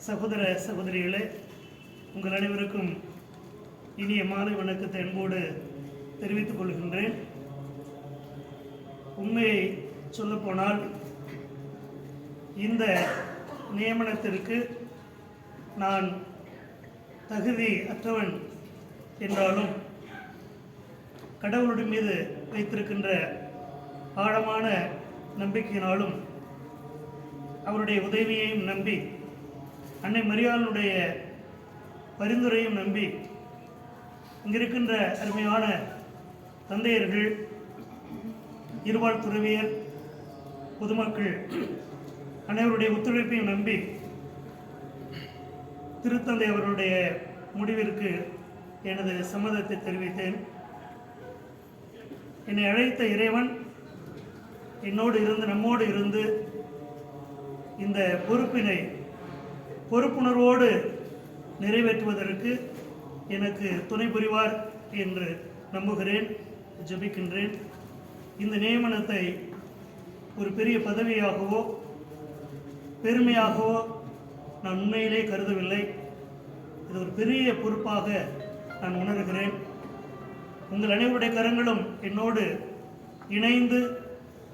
சகோதர சகோதரிகளே, உங்கள் அனைவருக்கும் இனிய மாலை வணக்கத்தை அன்போடு தெரிவித்துக் கொள்கின்றேன். உண்மையை சொல்லப்போனால் இந்த நியமனத்திற்கு நான் தகுதி அற்றவன் என்றாலும் கடவுளுடைய மீது வைத்திருக்கின்ற ஆழமான நம்பிக்கையினாலும் அவருடைய உதவியையும் நம்பி, அன்னை மரியாளுடைய பரிந்துரையும் நம்பி, இங்கிருக்கின்ற அருமையான தந்தையர்கள், இருபால் துறவியர், பொதுமக்கள் அனைவருடைய ஒத்துழைப்பையும் நம்பி திருத்தந்தை அவருடைய முடிவிற்கு எனது சம்மதத்தை தெரிவித்தேன். என்னை அழைத்த இறைவன் என்னோடு இருந்து, நம்மோடு இருந்து இந்த பொறுப்பினை பொறுப்புணர்வோடு நிறைவேற்றுவதற்கு எனக்கு துணை புரிவார் என்று நம்புகிறேன், ஜெபிக்கின்றேன். இந்த நியமனத்தை ஒரு பெரிய பதவியாகவோ பெருமையாகவோ நான் உண்மையிலே கருதவில்லை. இது ஒரு பெரிய பொறுப்பாக நான் உணர்கிறேன். உங்கள் அனைவருடைய கரங்களும் என்னோடு இணைந்து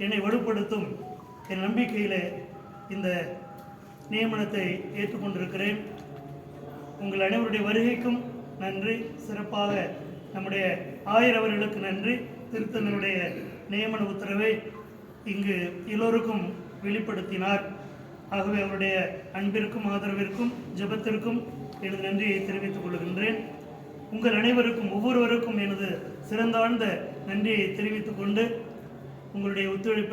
என்னை வலுப்படுத்தும் என் நம்பிக்கையிலே இந்த நியமனத்தை ஏற்றுக்கொண்டிருக்கிறேன். உங்கள் அனைவருடைய வருகைக்கும் நன்றி. சிறப்பாக நம்முடைய ஆயர் அவர்களுக்கு நன்றி. திருத்தந்தையுடைய நியமன உத்தரவை இங்கு எல்லோருக்கும் வெளிப்படுத்தினார். ஆகவே அவருடைய அன்பிற்கும் ஆதரவிற்கும் ஜெபத்திற்கும் எனது நன்றியை தெரிவித்துக் கொள்கின்றேன். உங்கள் அனைவருக்கும் ஒவ்வொருவருக்கும் எனது சிறந்தாழ்ந்த நன்றியை தெரிவித்துக் கொண்டு உங்களுடைய ஒத்துழைப்பை